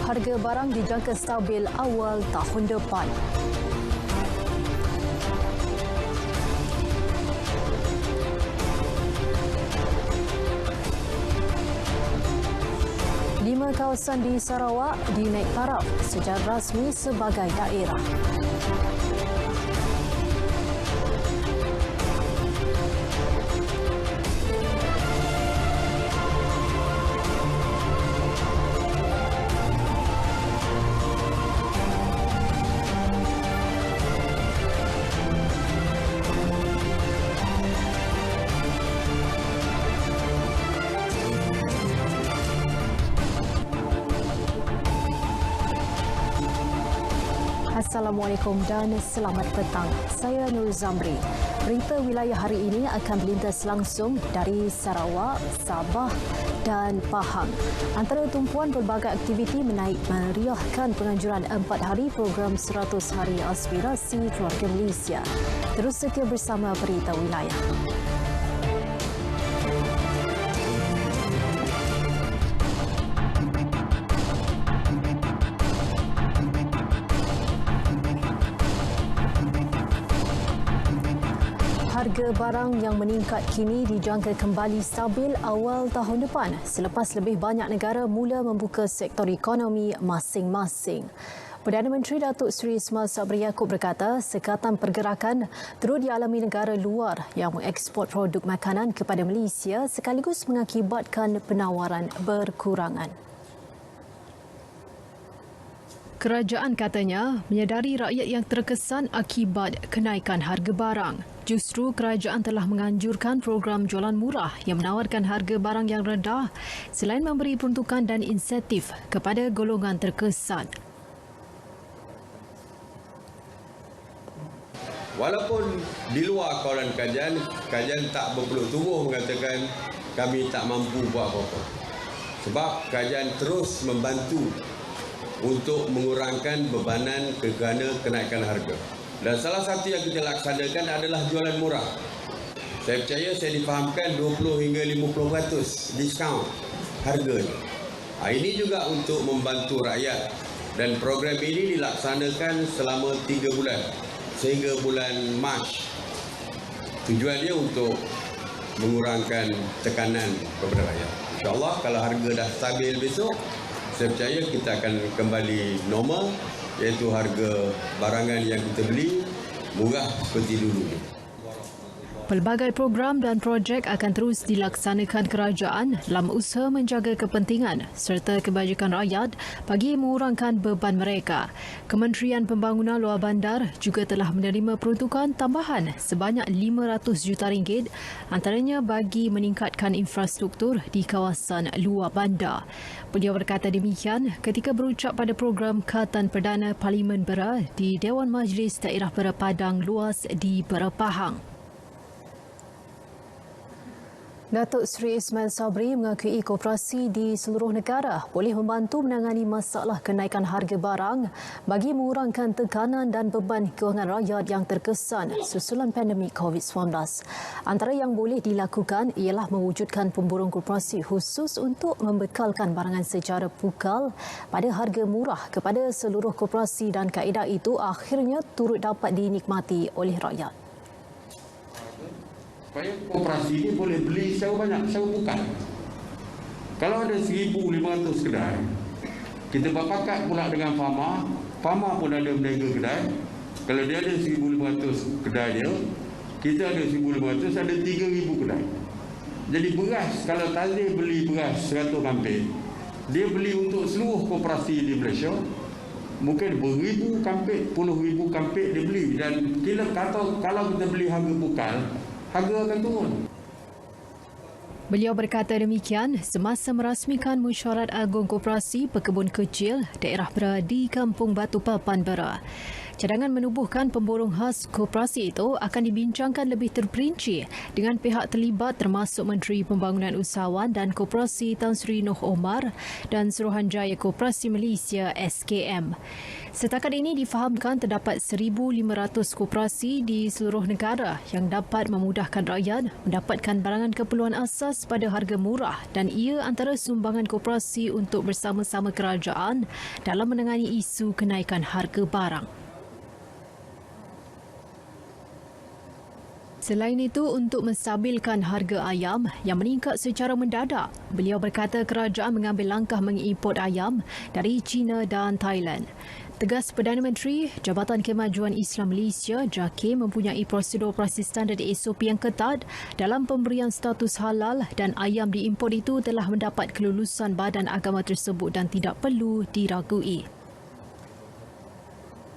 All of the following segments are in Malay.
harga barang dijangka stabil awal tahun depan. Lima kawasan di Sarawak dinaik taraf secara rasmi sebagai daerah. Assalamualaikum dan selamat petang. Saya Nur Zamri. Berita wilayah hari ini akan melintas langsung dari Sarawak, Sabah dan Pahang. Antara tumpuan pelbagai aktiviti menaik meriahkan penganjuran 4 hari program 100 Hari Aspirasi Keluarga Malaysia. Terus setia bersama berita wilayah. Harga barang yang meningkat kini dijangka kembali stabil awal tahun depan selepas lebih banyak negara mula membuka sektor ekonomi masing-masing. Perdana Menteri Datuk Seri Ismail Sabri Yaakob berkata sekatan pergerakan turut dialami negara luar yang mengeksport produk makanan kepada Malaysia sekaligus mengakibatkan penawaran berkurangan. Kerajaan katanya menyedari rakyat yang terkesan akibat kenaikan harga barang. Justru kerajaan telah menganjurkan program jualan murah yang menawarkan harga barang yang rendah selain memberi peruntukan dan insentif kepada golongan terkesan. Walaupun di luar kawalan kajian tak berpeluh tubuh mengatakan kami tak mampu buat apa-apa. Sebab kajian terus membantu untuk mengurangkan bebanan kerana kenaikan harga. Dan salah satu yang kita laksanakan adalah jualan murah. Saya percaya saya difahamkan 20 hingga 50% diskaun harganya. Ini juga untuk membantu rakyat dan program ini dilaksanakan selama 3 bulan sehingga bulan Mac. Tujuannya untuk mengurangkan tekanan kepada rakyat. InsyaAllah kalau harga dah stabil besok, saya percaya kita akan kembali normal, iaitu harga barangan yang kita beli murah seperti dulu. Pelbagai program dan projek akan terus dilaksanakan kerajaan dalam usaha menjaga kepentingan serta kebajikan rakyat bagi mengurangkan beban mereka. Kementerian Pembangunan Luar Bandar juga telah menerima peruntukan tambahan sebanyak RM500 juta antaranya bagi meningkatkan infrastruktur di kawasan luar bandar. Beliau berkata demikian ketika berucap pada program Khatan Perdana Parlimen Bera di Dewan Majlis Daerah Bera Padang Luas di Bera Pahang. Datuk Seri Ismail Sabri mengakui koperasi di seluruh negara boleh membantu menangani masalah kenaikan harga barang bagi mengurangkan tekanan dan beban kewangan rakyat yang terkesan susulan pandemik COVID-19. Antara yang boleh dilakukan ialah mewujudkan pemborong koperasi khusus untuk membekalkan barangan secara pukal pada harga murah kepada seluruh koperasi dan kaedah itu akhirnya turut dapat dinikmati oleh rakyat. Supaya koperasi ini boleh beli secara banyak, secara bukan. Kalau ada 1,500 kedai, kita berpakat pula dengan Fama pun ada meniaga kedai. Kalau dia ada 1,500 kedai dia, kita ada 1,500, ada 3,000 kedai. Jadi beras, kalau Tazir beli beras 100 kampit, dia beli untuk seluruh koperasi di Malaysia, mungkin beribu kampit, puluh ribu kampit dia beli. Dan kalau kita beli harga pukal, harga akan turun. Beliau berkata demikian semasa merasmikan Mesyuarat Agung Koperasi Pekebun Kecil Daerah Bera di Kampung Batu Papan Bera. Cadangan menubuhkan pemborong khas koperasi itu akan dibincangkan lebih terperinci dengan pihak terlibat termasuk Menteri Pembangunan Usahawan dan Koperasi Tan Sri Noh Omar dan Suruhanjaya Koperasi Malaysia SKM. Setakat ini difahamkan terdapat 1,500 koperasi di seluruh negara yang dapat memudahkan rakyat mendapatkan barangan keperluan asas pada harga murah dan ia antara sumbangan koperasi untuk bersama-sama kerajaan dalam menangani isu kenaikan harga barang. Selain itu, untuk menstabilkan harga ayam yang meningkat secara mendadak, beliau berkata kerajaan mengambil langkah mengimport ayam dari China dan Thailand. Tegas Perdana Menteri, Jabatan Kemajuan Islam Malaysia JAKIM mempunyai prosedur operasi standard SOP yang ketat dalam pemberian status halal dan ayam diimport itu telah mendapat kelulusan badan agama tersebut dan tidak perlu diragui.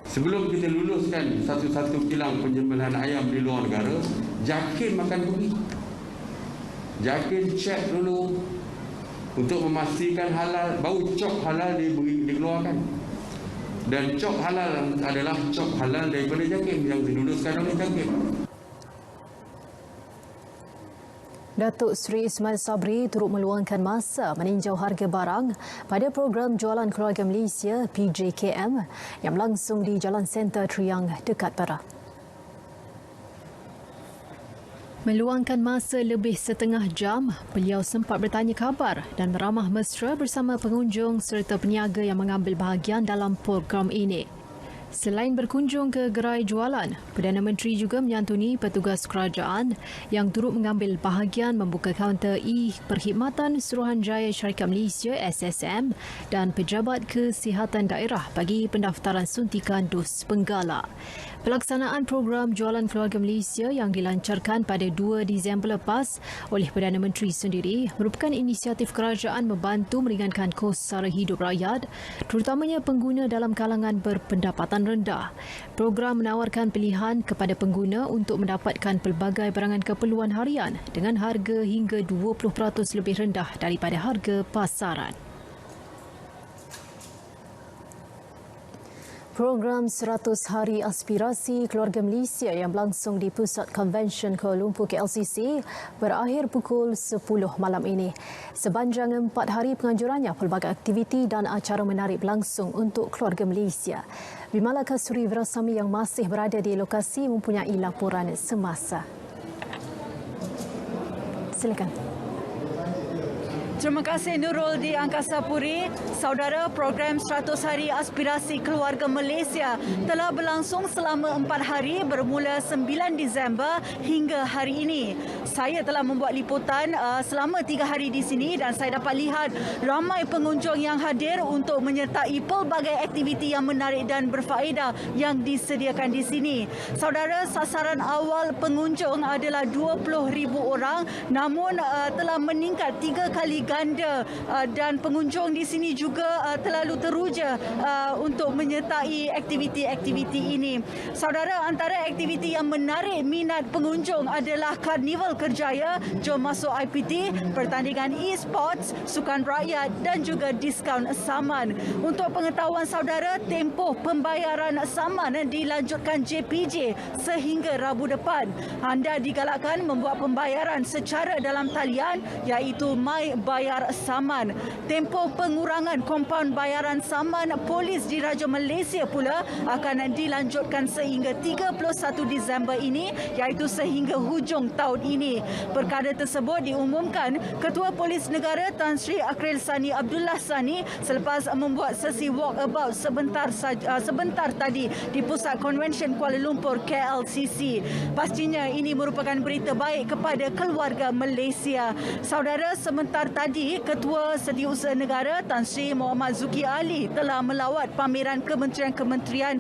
Sebelum kita luluskan satu-satu kilang penyembelihan ayam di luar negara, JAKIM akan pergi. JAKIM cek dulu untuk memastikan halal, baru cok halal dikeluarkan. Dan cok halal adalah cok halal daripada JAKIM yang diluluskan oleh JAKIM. Datuk Seri Ismail Sabri turut meluangkan masa meninjau harga barang pada program Jualan Keluarga Malaysia PJKM yang berlangsung di Jalan Center Triang dekat Perak. Meluangkan masa lebih setengah jam, beliau sempat bertanya khabar dan beramah mesra bersama pengunjung serta peniaga yang mengambil bahagian dalam program ini. Selain berkunjung ke gerai jualan, Perdana Menteri juga menyantuni petugas kerajaan yang turut mengambil bahagian membuka kaunter e-perkhidmatan Suruhanjaya Syarikat Malaysia SSM dan pejabat kesihatan daerah bagi pendaftaran suntikan dos penggala. Pelaksanaan program Jualan Keluarga Malaysia yang dilancarkan pada 2 Disember lepas oleh Perdana Menteri sendiri merupakan inisiatif kerajaan membantu meringankan kos sara hidup rakyat, terutamanya pengguna dalam kalangan berpendapatan rendah. Program menawarkan pilihan kepada pengguna untuk mendapatkan pelbagai barangan keperluan harian dengan harga hingga 20% lebih rendah daripada harga pasaran. Program 100 Hari Aspirasi Keluarga Malaysia yang berlangsung di Pusat Konvensyen Kuala Lumpur KLCC berakhir pukul 10 malam ini. Sepanjang 4 hari penganjurannya, pelbagai aktiviti dan acara menarik berlangsung untuk keluarga Malaysia. Bimala Kasturi Wirasami yang masih berada di lokasi mempunyai laporan semasa. Silakan. Terima kasih Nurul di Angkasa Puri. Saudara, program 100 Hari Aspirasi Keluarga Malaysia telah berlangsung selama 4 hari bermula 9 Disember hingga hari ini. Saya telah membuat liputan selama 3 hari di sini dan saya dapat lihat ramai pengunjung yang hadir untuk menyertai pelbagai aktiviti yang menarik dan berfaedah yang disediakan di sini. Saudara, sasaran awal pengunjung adalah 20,000 orang namun telah meningkat 3 kali ganda dan pengunjung di sini juga terlalu teruja untuk menyertai aktiviti-aktiviti ini. Saudara, antara aktiviti yang menarik minat pengunjung adalah Karnival Kerjaya, Jom Masuk IPT, pertandingan e-sports, sukan rakyat dan juga diskaun saman. Untuk pengetahuan saudara, tempoh pembayaran saman dilanjutkan JPJ sehingga Rabu depan. Anda digalakkan membuat pembayaran secara dalam talian iaitu My Bayar Saman. Tempoh pengurangan kompaun bayaran saman polis di Raja Malaysia pula akan dilanjutkan sehingga 31 Disember ini iaitu sehingga hujung tahun ini. Perkara tersebut diumumkan Ketua Polis Negara Tan Sri Akril Sani Abdullah Sani selepas membuat sesi walkabout sebentar tadi di Pusat Konvensyen Kuala Lumpur KLCC. Pastinya ini merupakan berita baik kepada keluarga Malaysia. Saudara, sebentar tadi Ketua Setiausaha Negara Tan Sri Muhammad Zuki Ali telah melawat pameran kementerian-kementerian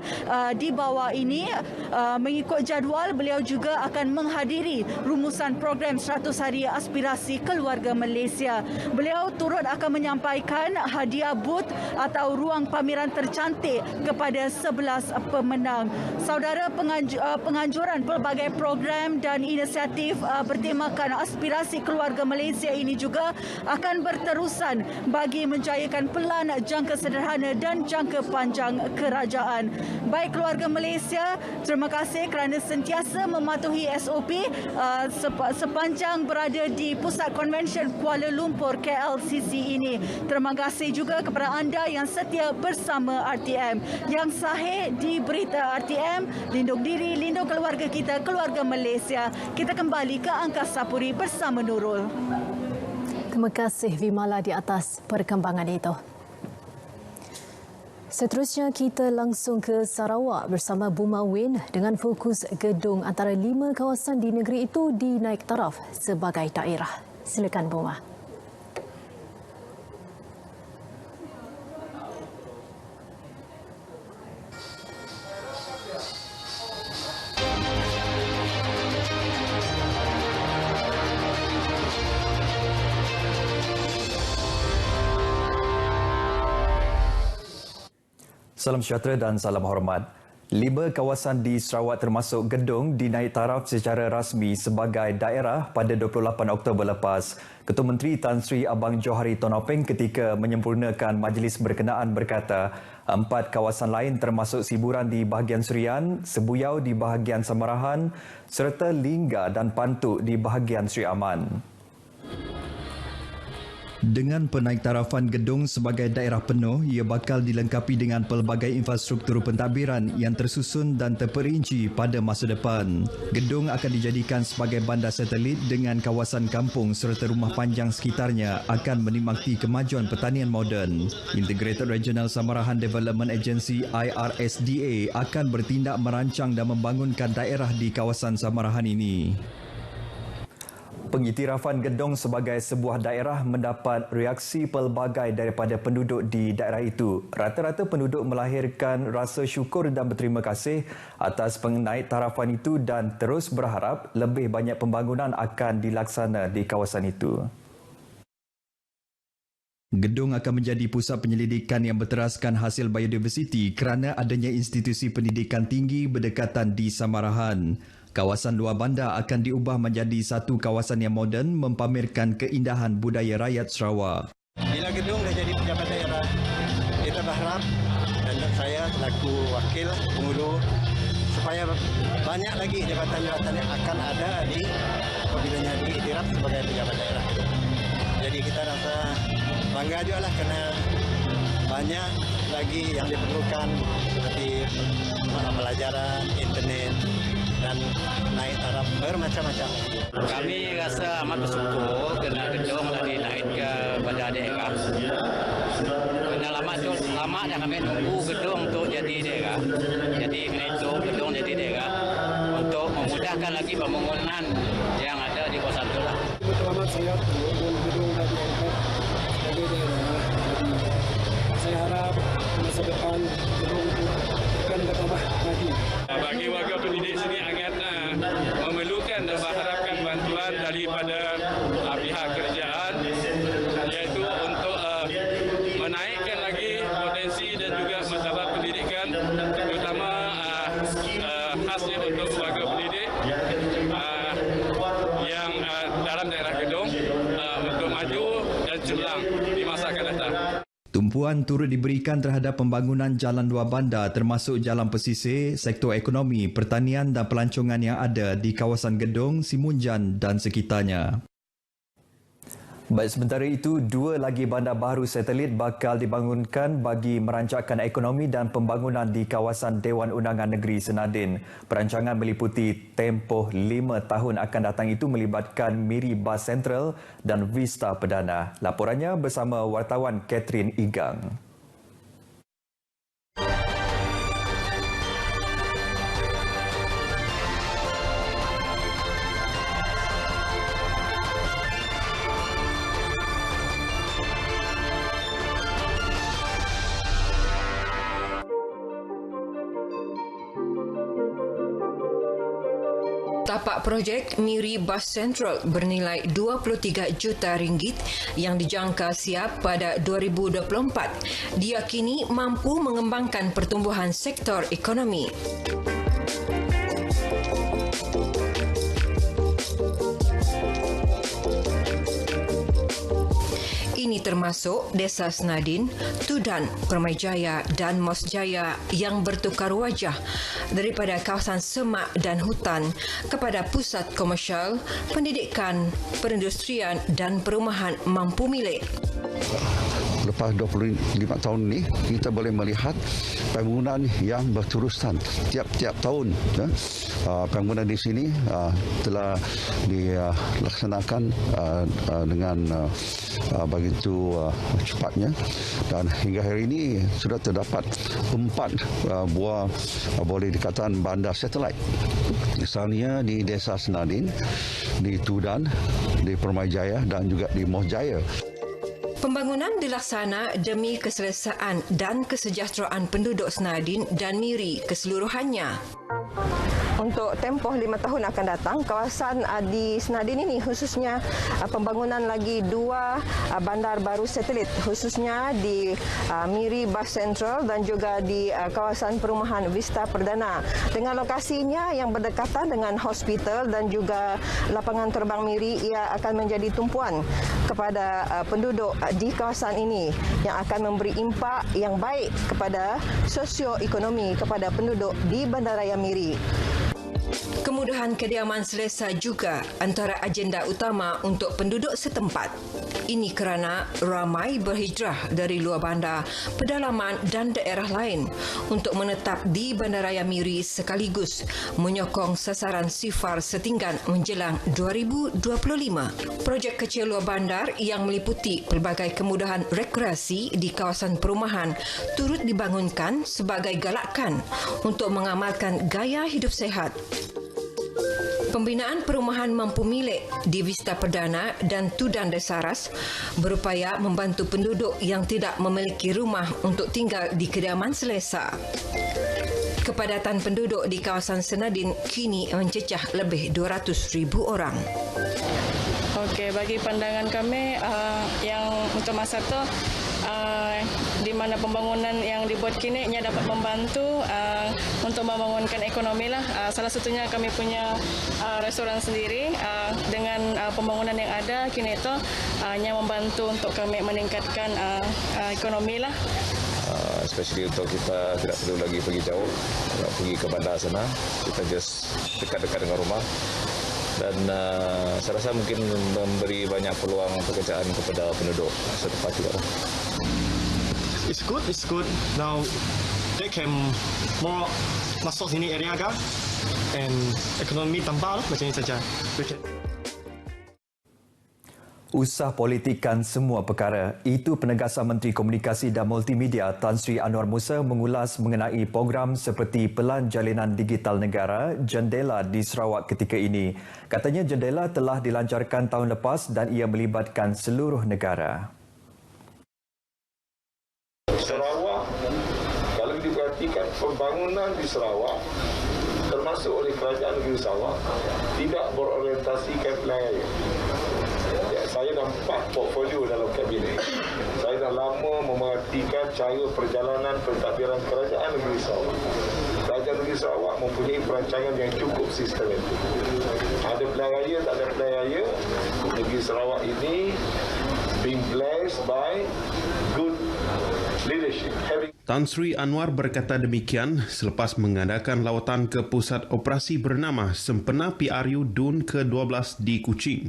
di bawah ini. Mengikut jadual, beliau juga akan menghadiri rumusan program 100 Hari Aspirasi Keluarga Malaysia. Beliau turut akan menyampaikan hadiah booth atau ruang pameran tercantik kepada 11 pemenang. Saudara, penganjuran pelbagai program dan inisiatif bertemakan aspirasi keluarga Malaysia ini juga akan akan berterusan bagi menjayakan pelan jangka sederhana dan jangka panjang kerajaan. Baik keluarga Malaysia, terima kasih kerana sentiasa mematuhi SOP sepanjang berada di Pusat Konvensyen Kuala Lumpur KLCC ini. Terima kasih juga kepada anda yang setia bersama RTM. Yang sahih di berita RTM, lindung diri, lindung keluarga kita, keluarga Malaysia. Kita kembali ke Angkasa Puri bersama Nurul. Terima kasih Vimala di atas perkembangan itu. Seterusnya kita langsung ke Sarawak bersama Buma Win dengan fokus gedung antara 5 kawasan di negeri itu dinaik taraf sebagai daerah. Silakan Buma. Salam sejahtera dan salam hormat. 5 kawasan di Sarawak termasuk gedung dinaik taraf secara rasmi sebagai daerah pada 28 Oktober lepas. Ketua Menteri Tan Sri Abang Johari Tonopeng ketika menyempurnakan majlis berkenaan berkata 4 kawasan lain termasuk Siburan di bahagian Serian, Sebuyau di bahagian Samarahan serta Lingga dan Pantuk di bahagian Sri Aman. Dengan penaiktarafan gedung sebagai daerah penuh, ia bakal dilengkapi dengan pelbagai infrastruktur pentadbiran yang tersusun dan terperinci pada masa depan. Gedung akan dijadikan sebagai bandar satelit dengan kawasan kampung serta rumah panjang sekitarnya akan menikmati kemajuan pertanian moden. Integrated Regional Samarahan Development Agency IRSDA akan bertindak merancang dan membangunkan daerah di kawasan Samarahan ini. Pengiktirafan gedung sebagai sebuah daerah mendapat reaksi pelbagai daripada penduduk di daerah itu. Rata-rata penduduk melahirkan rasa syukur dan berterima kasih atas penaiktarafan itu dan terus berharap lebih banyak pembangunan akan dilaksana di kawasan itu. Gedung akan menjadi pusat penyelidikan yang berteraskan hasil biodiversiti kerana adanya institusi pendidikan tinggi berdekatan di Samarahan. Kawasan luar bandar akan diubah menjadi satu kawasan yang moden mempamerkan keindahan budaya rakyat Sarawak. Bila gedung dah jadi pejabat daerah, kita berharap dan saya selaku wakil penghulu supaya banyak lagi jabatan-jabatan yang akan ada di apabila diiktiraf sebagai pejabat daerah. Jadi kita rasa bangga juga lah kerana banyak lagi yang diperlukan seperti pelajaran, internet dan naik taraf bermacam-macam. Kami rasa amat bersyukur kerana gedung dah dinaik ke pada daerah. Kerana lama dah kami tunggu gedung untuk jadi daerah. Jadi kerana itu gedung jadi daerah untuk memudahkan lagi pembangunan yang ada di kawasan itu lah. Amat saya gedung dah diangkat sebagai daerah. Jadi saya harap masa depan gedung itu akan bertambah lagi. Bagi warga pendidik sini sangat memerlukan dan mengharapkan bantuan daripada pihak kerajaan iaitu untuk menaikkan lagi potensi dan juga martabat pendidikan terutama khasnya untuk warga pendidik yang dalam daerah gedung untuk maju dan cemerlang di masa akan datang. Tumpuan turut diberikan terhadap pembangunan jalan luar bandar termasuk jalan pesisir, sektor ekonomi, pertanian dan pelancongan yang ada di kawasan Gedong, Simunjan dan sekitarnya. Baik, sementara itu, 2 lagi bandar baru satelit bakal dibangunkan bagi merancangkan ekonomi dan pembangunan di kawasan Dewan Undangan Negeri Senadin. Perancangan meliputi tempoh 5 tahun akan datang itu melibatkan Miri Bas Sentral dan Vista Perdana. Laporannya bersama wartawan Catherine Igang. Tapak projek Miri Bas Sentral bernilai 23 juta ringgit yang dijangka siap pada 2024 diyakini mampu mengembangkan pertumbuhan sektor ekonomi. Ini termasuk Desa Senadin, Tudan, Permai Jaya dan Mos Jaya yang bertukar wajah daripada kawasan semak dan hutan kepada pusat komersial, pendidikan, perindustrian dan perumahan mampu milik. Lepas 25 tahun ini, kita boleh melihat pembangunan yang berterusan tiap-tiap tahun. Pembangunan di sini telah dilaksanakan dengan begitu cepatnya, dan hingga hari ini sudah terdapat 4 buah boleh dikatakan bandar satelit. Misalnya di Desa Senadin, di Tudan, di Permai Jaya dan juga di Mos Jaya. Pembangunan dilaksana demi keselesaan dan kesejahteraan penduduk Senadin dan Miri keseluruhannya. Untuk tempoh 5 tahun akan datang, kawasan di Senadin ini khususnya pembangunan lagi 2 bandar baru satelit, khususnya di Miri Bus Central dan juga di kawasan perumahan Vista Perdana. Dengan lokasinya yang berdekatan dengan hospital dan juga lapangan terbang Miri, ia akan menjadi tumpuan kepada penduduk di kawasan ini yang akan memberi impak yang baik kepada sosioekonomi kepada penduduk di Bandaraya Miri. Kemudahan kediaman selesa juga antara agenda utama untuk penduduk setempat. Ini kerana ramai berhijrah dari luar bandar, pedalaman dan daerah lain untuk menetap di Bandaraya Miri sekaligus menyokong sasaran sifar setinggan menjelang 2025. Projek kecil luar bandar yang meliputi pelbagai kemudahan rekreasi di kawasan perumahan turut dibangunkan sebagai galakan untuk mengamalkan gaya hidup sehat. Pembinaan perumahan mampu milik di Vista Perdana dan Tudan Desaras berupaya membantu penduduk yang tidak memiliki rumah untuk tinggal di kediaman selesa. Kepadatan penduduk di kawasan Senadin kini mencecah lebih 200,000 orang. Okey, bagi pandangan kami yang untuk masa itu di mana pembangunan yang dibuat kini ia dapat membantu untuk membangunkan ekonomi lah. Salah satunya kami punya restoran sendiri dengan pembangunan yang ada kini itu ia membantu untuk kami meningkatkan ekonomi lah. Especially untuk kita tidak perlu lagi pergi jauh, nak pergi ke bandar sana, kita just dekat-dekat dengan rumah. Dan saya rasa mungkin memberi banyak peluang pekerjaan kepada penduduk setempat juga. It's good. Now they can more masuk sini area agak and ekonomi tambah macam ini saja. Usah politikkan semua perkara. Itu penegasan Menteri Komunikasi dan Multimedia Tan Sri Anwar Musa mengulas mengenai program seperti Pelan Jalinan Digital Negara Jendela di Sarawak ketika ini. Katanya jendela telah dilancarkan tahun lepas dan ia melibatkan seluruh negara. Sarawak, kalau diperhatikan pembangunan di Sarawak termasuk oleh Kerajaan Negeri Sarawak tidak berorientasikan pilihan. Saya dah 4 portfolio dalam kabinet. Saya dah lama memerhatikan cara perjalanan pentadbiran Kerajaan Negeri Sarawak. Kerajaan Negeri Sarawak mempunyai perancangan yang cukup sistematik. Ada pilihan raya, tak ada pilihan raya. Negeri Sarawak ini being blessed by good leadership. Tan Sri Anwar berkata demikian selepas mengadakan lawatan ke pusat operasi bernama Sempena PRU DUN ke-12 di Kuching.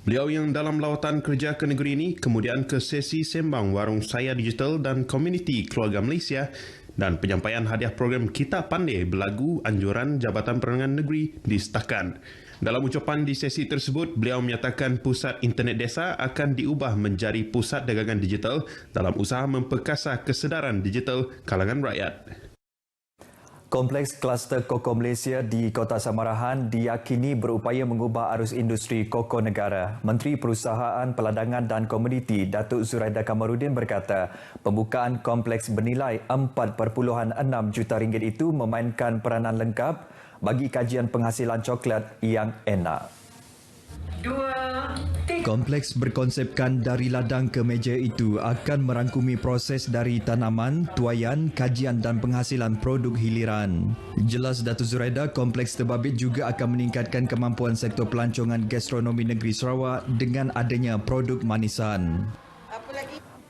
Beliau yang dalam lawatan kerja ke negeri ini kemudian ke sesi sembang Warung Saya Digital dan Komuniti Keluarga Malaysia dan penyampaian hadiah program Kita Pandai Belagu Anjuran Jabatan Penerangan Negeri di Setakan. Dalam ucapan di sesi tersebut, beliau menyatakan pusat internet desa akan diubah menjadi pusat dagangan digital dalam usaha memperkasa kesedaran digital kalangan rakyat. Kompleks kluster Koko Malaysia di Kota Samarahan diyakini berupaya mengubah arus industri koko negara. Menteri Perusahaan, Peladangan dan Komuniti Datuk Zuraida Kamarudin berkata, pembukaan kompleks bernilai 4.6 juta ringgit itu memainkan peranan lengkap bagi kajian penghasilan coklat yang enak. Kompleks berkonsepkan dari ladang ke meja itu akan merangkumi proses dari tanaman, tuaian, kajian dan penghasilan produk hiliran. Jelas Datuk Zuraida, kompleks terbabit juga akan meningkatkan kemampuan sektor pelancongan gastronomi negeri Sarawak dengan adanya produk manisan. Apa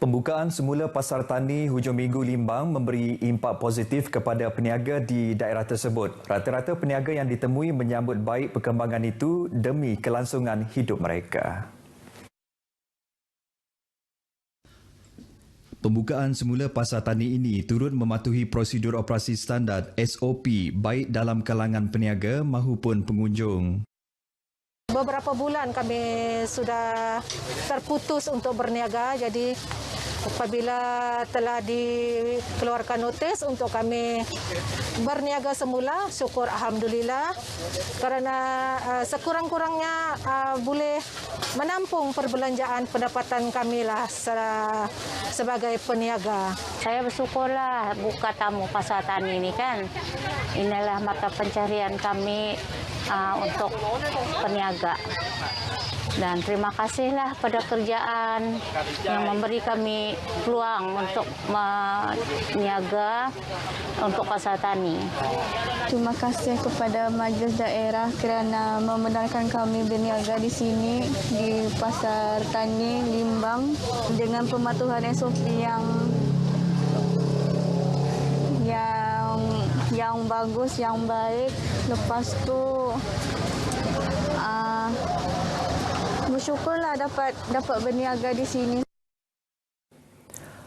Pembukaan semula pasar tani hujung minggu Limbang memberi impak positif kepada peniaga di daerah tersebut. Rata-rata peniaga yang ditemui menyambut baik perkembangan itu demi kelangsungan hidup mereka. Pembukaan semula pasar tani ini turut mematuhi prosedur operasi standard SOP baik dalam kalangan peniaga maupun pengunjung. Beberapa bulan kami sudah terputus untuk berniaga, jadi apabila telah dikeluarkan notis untuk kami berniaga semula, syukur Alhamdulillah, kerana sekurang-kurangnya boleh menampung perbelanjaan pendapatan kami lah sebagai peniaga. Saya bersyukurlah buka tamu pasar tani ini kan. Inilah mata pencarian kami untuk peniaga. Dan terima kasihlah pada kerjaan yang memberi kami peluang untuk meniaga untuk pasar tani. Terima kasih kepada Majlis Daerah kerana membenarkan kami berniaga di sini di Pasar Tani Limbang dengan pematuhan SOP yang bagus, yang baik. Lepas tu bersyukurlah dapat berniaga di sini.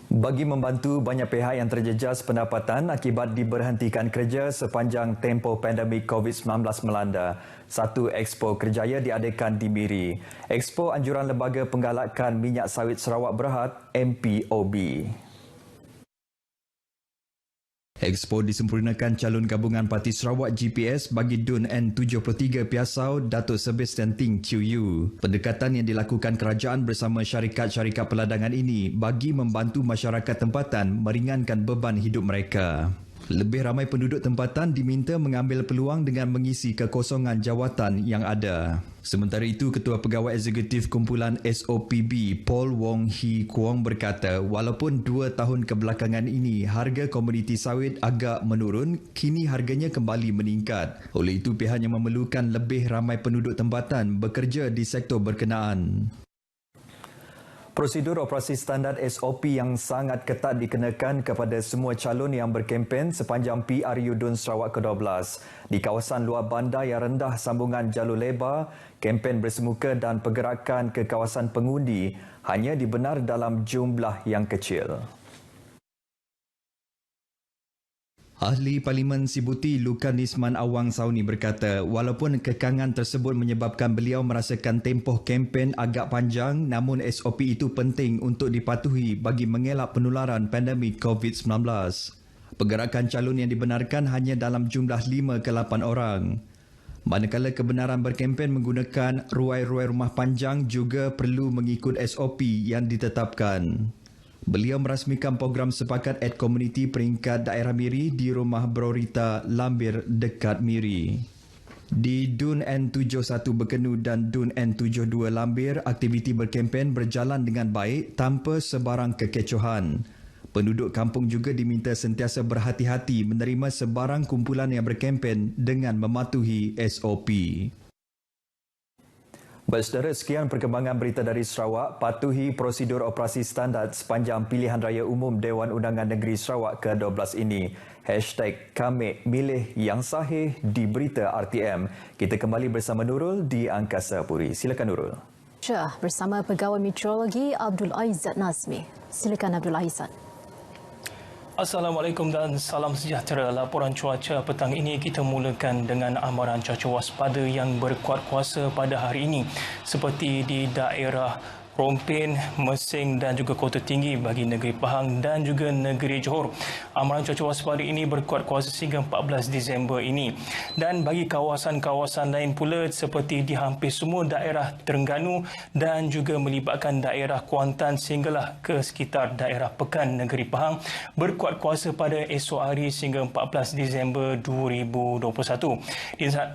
Bagi membantu banyak pihak yang terjejas pendapatan akibat diberhentikan kerja sepanjang tempoh pandemik COVID-19 melanda, satu Expo Kerjaya diadakan di Miri. Expo Anjuran Lembaga Penggalakan Minyak Sawit Sarawak Berhad MPOB. Expo disempurnakan calon gabungan Parti Sarawak GPS bagi DUN N73 Piasau Datuk Sebastian Ting Chiu Yu. Pendekatan yang dilakukan kerajaan bersama syarikat-syarikat peladangan ini bagi membantu masyarakat tempatan meringankan beban hidup mereka. Lebih ramai penduduk tempatan diminta mengambil peluang dengan mengisi kekosongan jawatan yang ada. Sementara itu, Ketua Pegawai Eksekutif Kumpulan SOPB, Paul Wong Hee Kuong berkata, walaupun 2 tahun kebelakangan ini harga komoditi sawit agak menurun, kini harganya kembali meningkat. Oleh itu, pihaknya memerlukan lebih ramai penduduk tempatan bekerja di sektor berkenaan. Prosedur operasi standard SOP yang sangat ketat dikenakan kepada semua calon yang berkempen sepanjang PRU DUN Sarawak ke-12. Di kawasan luar bandar yang rendah sambungan jalur lebar, kempen bersemuka dan pergerakan ke kawasan pengundi hanya dibenar dalam jumlah yang kecil. Ahli Parlimen Sibuti Lukan Nisman Awang Sauni berkata, walaupun kekangan tersebut menyebabkan beliau merasakan tempoh kempen agak panjang, namun SOP itu penting untuk dipatuhi bagi mengelak penularan pandemik COVID-19. Pergerakan calon yang dibenarkan hanya dalam jumlah 5 ke 8 orang. Manakala kebenaran berkempen menggunakan ruai-ruai rumah panjang juga perlu mengikut SOP yang ditetapkan. Beliau merasmikan program sepakat ad komuniti peringkat daerah Miri di rumah Brorita Lambir dekat Miri. Di DUN N71 Berkenu dan DUN N72 Lambir, aktiviti berkempen berjalan dengan baik tanpa sebarang kekecohan. Penduduk kampung juga diminta sentiasa berhati-hati menerima sebarang kumpulan yang berkempen dengan mematuhi SOP. Baik saudara, sekian perkembangan berita dari Sarawak. Patuhi prosedur operasi standard sepanjang pilihan raya umum Dewan Undangan Negeri Sarawak ke-12 ini. #Kami milih yang sahih di berita RTM. Kita kembali bersama Nurul di Angkasa Puri. Silakan Nurul. Syah bersama Pegawai Meteorologi Abdul Aizat Nazmi. Silakan Abdul Aizat. Assalamualaikum dan salam sejahtera. Laporan cuaca petang ini kita mulakan dengan amaran cuaca waspada yang berkuat kuasa pada hari ini seperti di daerah Rompin, Mesing dan juga Kota Tinggi bagi negeri Pahang dan juga negeri Johor. Amaran cuaca waspada ini berkuat kuasa sehingga 14 Disember ini. Dan bagi kawasan-kawasan lain pula seperti di hampir semua daerah Terengganu dan juga melibatkan daerah Kuantan sehinggalah ke sekitar daerah Pekan negeri Pahang berkuat kuasa pada esok hari sehingga 14 Disember 2021.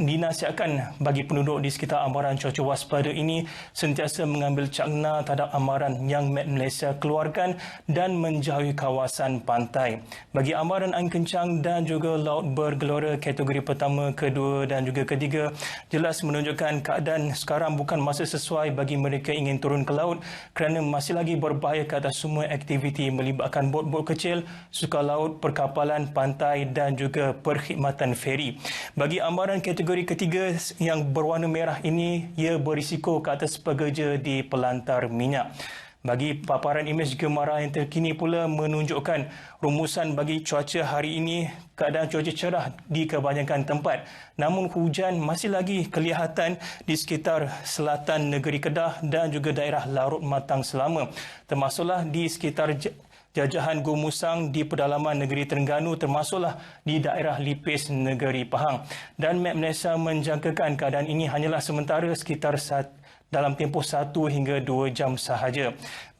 Dinasihatkan bagi penduduk di sekitar amaran cuaca waspada ini sentiasa mengambil cakna benar terhadap amaran yang Met Malaysia keluarkan dan menjauhi kawasan pantai. Bagi amaran angin kencang dan juga laut bergelora kategori pertama, kedua dan juga ketiga jelas menunjukkan keadaan sekarang bukan masa sesuai bagi mereka ingin turun ke laut kerana masih lagi berbahaya ke atas semua aktiviti melibatkan bot-bot kecil, suka laut, perkapalan, pantai dan juga perkhidmatan feri. Bagi amaran kategori ketiga yang berwarna merah ini, ia berisiko ke atas pekerja di pelantar minyak. Bagi paparan imej gemarau yang terkini pula menunjukkan rumusan bagi cuaca hari ini, keadaan cuaca cerah di kebanyakan tempat. Namun hujan masih lagi kelihatan di sekitar selatan negeri Kedah dan juga daerah Larut Matang Selama. Termasuklah di sekitar Jajahan Gomusang di pedalaman negeri Terengganu, termasuklah di daerah Lipis negeri Pahang. Dan Met Malaysia menjangkakan keadaan ini hanyalah sementara sekitar dalam tempoh 1 hingga 2 jam sahaja.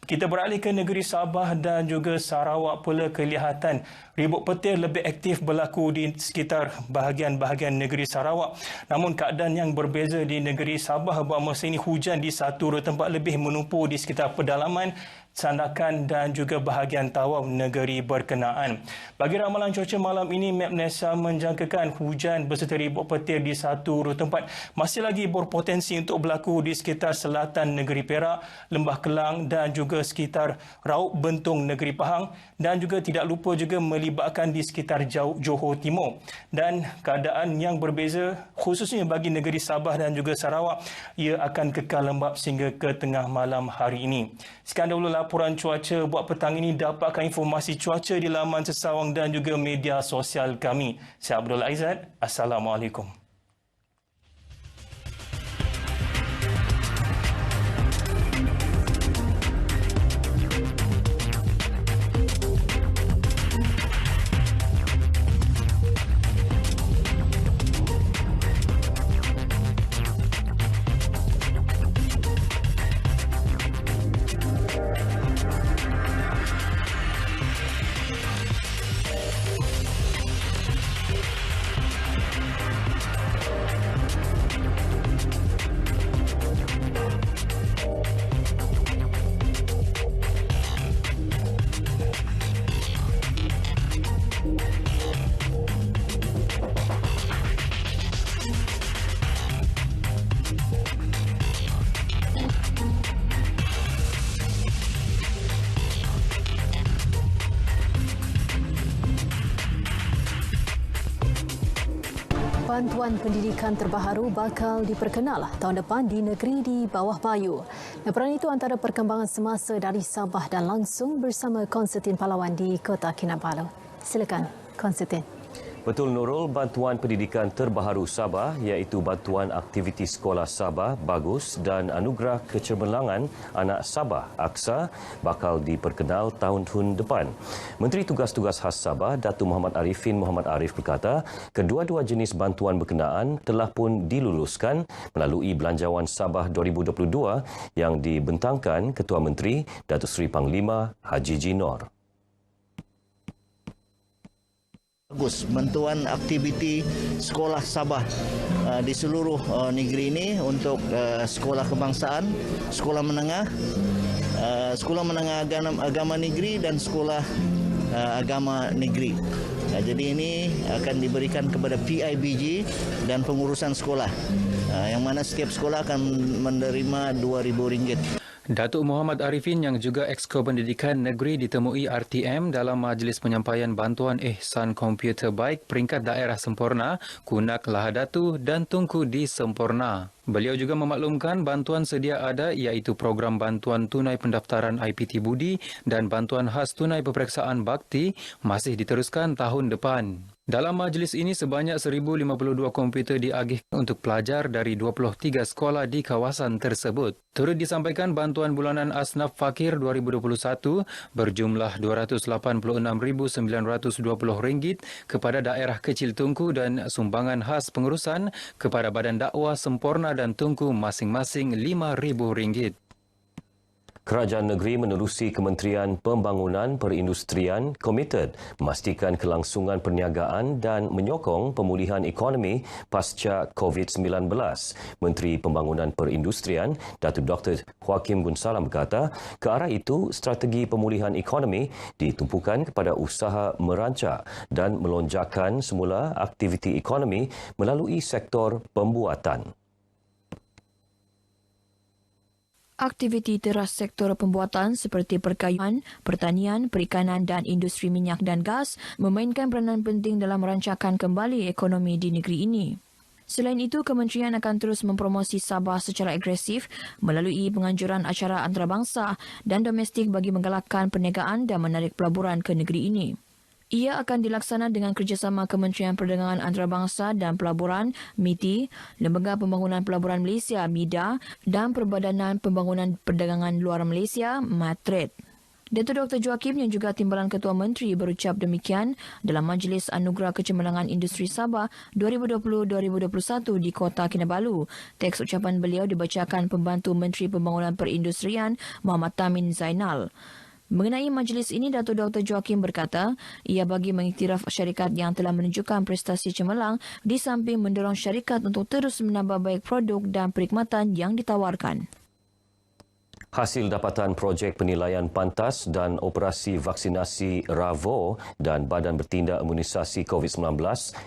Kita beralih ke negeri Sabah dan juga Sarawak pula kelihatan ribut petir lebih aktif berlaku di sekitar bahagian-bahagian negeri Sarawak. Namun keadaan yang berbeza di negeri Sabah bahawa masa ini hujan di satu tempat lebih menumpuk di sekitar pedalaman, Sandakan dan juga bahagian Tawau negeri berkenaan. Bagi ramalan cuaca malam ini, Met Malaysia menjangkakan hujan berserta ribut petir di satu tempat masih lagi berpotensi untuk berlaku di sekitar selatan negeri Perak, Lembah Kelang dan juga sekitar Raub Bentong negeri Pahang dan juga tidak lupa juga melibatkan di sekitar Johor Timur. Dan keadaan yang berbeza khususnya bagi negeri Sabah dan juga Sarawak, ia akan kekal lembap sehingga ke tengah malam hari ini. Sekian dahulu laporan cuaca buat petang ini. Dapatkan informasi cuaca di laman sesawang dan juga media sosial kami. Saya Abdul Aizat. Assalamualaikum. Bantuan pendidikan terbaharu bakal diperkenal tahun depan di negeri di bawah Bayu. Laporan itu antara perkembangan semasa dari Sabah dan langsung bersama Konstantin Palawan di Kota Kinabalu. Silakan, Konstantin. Betul Nurul, bantuan pendidikan terbaharu Sabah iaitu bantuan aktiviti sekolah Sabah Bagus dan anugerah kecermelangan anak Sabah Aksa bakal diperkenal tahun depan. Menteri Tugas-Tugas Khas Sabah Datuk Muhammad Arifin Muhammad Arif berkata, kedua-dua jenis bantuan berkenaan telah pun diluluskan melalui Belanjawan Sabah 2022 yang dibentangkan Ketua Menteri Datuk Seri Panglima Haji Jinor. Bagus, bantuan aktiviti sekolah Sabah di seluruh negeri ini untuk sekolah kebangsaan, sekolah menengah agama negeri dan sekolah agama negeri. Jadi ini akan diberikan kepada PIBG dan pengurusan sekolah, yang mana setiap sekolah akan menerima RM2,000. Datuk Muhammad Arifin yang juga Exco Pendidikan Negeri ditemui RTM dalam majlis penyampaian bantuan ihsan komputer baik peringkat daerah sempurna, Kunak Lahadatu dan Tunku di Sempurna. Beliau juga memaklumkan bantuan sedia ada iaitu program bantuan tunai pendaftaran IPT Budi dan bantuan khas tunai peperiksaan bakti masih diteruskan tahun depan. Dalam majlis ini sebanyak 1,052 komputer diagihkan untuk pelajar dari 23 sekolah di kawasan tersebut. Turut disampaikan bantuan bulanan Asnaf Fakir 2021 berjumlah RM286,920 kepada daerah kecil Tunku dan sumbangan khas pengurusan kepada Badan Dakwah Sempurna dan Tunku masing-masing RM5,000. Kerajaan negeri menerusi Kementerian Pembangunan Perindustrian komited memastikan kelangsungan perniagaan dan menyokong pemulihan ekonomi pasca COVID-19. Menteri Pembangunan Perindustrian, Datuk Dr. Joaquim Gunsalam berkata, ke arah itu strategi pemulihan ekonomi ditumpukan kepada usaha merancang dan melonjakkan semula aktiviti ekonomi melalui sektor pembuatan. Aktiviti teras sektor pembuatan seperti perkayuan, pertanian, perikanan dan industri minyak dan gas memainkan peranan penting dalam merancakan kembali ekonomi di negeri ini. Selain itu, kementerian akan terus mempromosi Sabah secara agresif melalui penganjuran acara antarabangsa dan domestik bagi menggalakkan perniagaan dan menarik pelaburan ke negeri ini. Ia akan dilaksana dengan kerjasama Kementerian Perdagangan Antarabangsa dan Pelaburan, MITI, Lembaga Pembangunan Pelaburan Malaysia, MIDA dan Perbadanan Pembangunan Perdagangan Luar Malaysia, MATRED. Datuk Dr. Joaquim yang juga Timbalan Ketua Menteri berucap demikian dalam Majlis Anugerah Kecemerlangan Industri Sabah 2020-2021 di Kota Kinabalu. Teks ucapan beliau dibacakan Pembantu Menteri Pembangunan Perindustrian Muhammad Tamin Zainal. Mengenai majlis ini, Datuk Dr. Joaquim berkata, ia bagi mengiktiraf syarikat yang telah menunjukkan prestasi cemerlang di samping mendorong syarikat untuk terus menambah baik produk dan perkhidmatan yang ditawarkan. Hasil dapatan projek penilaian pantas dan operasi vaksinasi RAVO dan Badan Bertindak Imunisasi COVID-19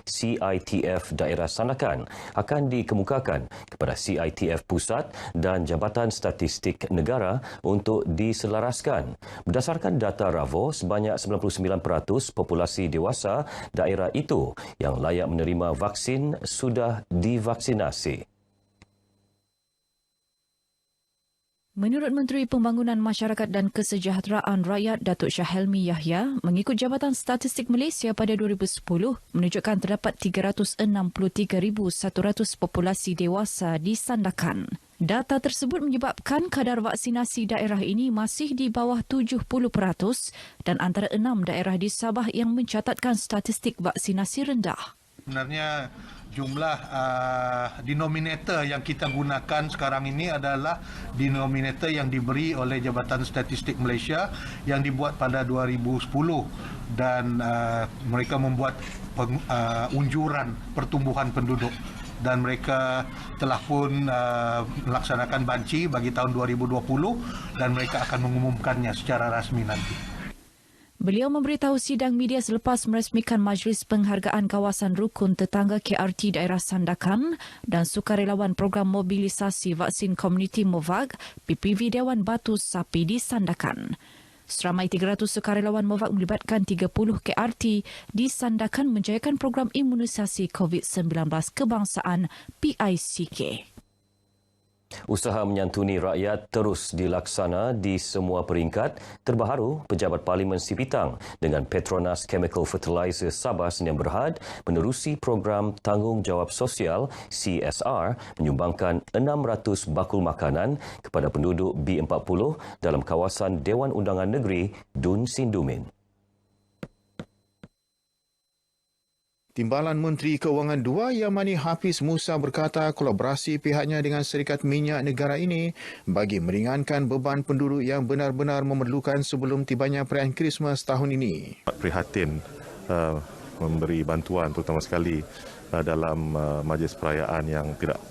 CITF Daerah Sandakan akan dikemukakan kepada CITF Pusat dan Jabatan Statistik Negara untuk diselaraskan. Berdasarkan data RAVO, sebanyak 99% populasi dewasa daerah itu yang layak menerima vaksin sudah divaksinasi. Menurut Menteri Pembangunan Masyarakat dan Kesejahteraan Rakyat Datuk Shah Helmi Yahya, mengikut Jabatan Statistik Malaysia pada 2010 menunjukkan terdapat 363,100 populasi dewasa di Sandakan. Data tersebut menyebabkan kadar vaksinasi daerah ini masih di bawah 70% dan antara 6 daerah di Sabah yang mencatatkan statistik vaksinasi rendah. Sebenarnya jumlah denominator yang kita gunakan sekarang ini adalah denominator yang diberi oleh Jabatan Statistik Malaysia yang dibuat pada 2010 dan mereka membuat unjuran pertumbuhan penduduk dan mereka telah pun melaksanakan banci bagi tahun 2020 dan mereka akan mengumumkannya secara rasmi nanti. Beliau memberitahu sidang media selepas merasmikan Majlis Penghargaan Kawasan Rukun Tetangga KRT Daerah Sandakan dan sukarelawan program mobilisasi vaksin komuniti MOVAG PPV Dewan Batu Sapi di Sandakan. Seramai 300 sukarelawan MOVAG melibatkan 30 KRT di Sandakan menjayakan program imunisasi COVID-19 kebangsaan PICK. Usaha menyantuni rakyat terus dilaksana di semua peringkat. Terbaru, Pejabat Parlimen Sipitang dengan Petronas Chemical Fertilizer Sabah Sdn Bhd menerusi program Tanggungjawab Sosial CSR menyumbangkan 600 bakul makanan kepada penduduk B40 dalam kawasan Dewan Undangan Negeri Dun Sindumin. Timbalan Menteri Keuangan 2 Yamani Hafiz Musa berkata kolaborasi pihaknya dengan Syarikat Minyak Negara ini bagi meringankan beban penduduk yang benar-benar memerlukan sebelum tibanya perayaan Krismas tahun ini. Prihatin memberi bantuan terutama sekali dalam majlis perayaan yang tidak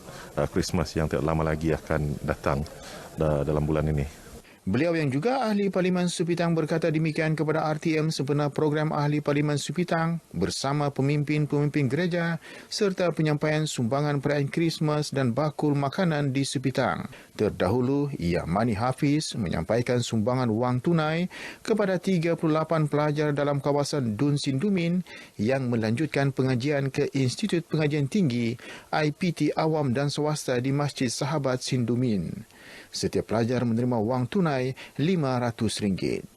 Krismas yang tidak lama lagi akan datang dalam bulan ini. Beliau yang juga Ahli Parlimen Sipitang berkata demikian kepada RTM sempena program Ahli Parlimen Sipitang bersama pemimpin-pemimpin gereja serta penyampaian sumbangan perayaan Krismas dan bakul makanan di Sipitang. Terdahulu, Yamani Hafiz menyampaikan sumbangan wang tunai kepada 38 pelajar dalam kawasan Dun Sindumin yang melanjutkan pengajian ke Institut Pengajian Tinggi IPT Awam dan Swasta di Masjid Sahabat Sindumin. Setiap pelajar menerima wang tunai RM500.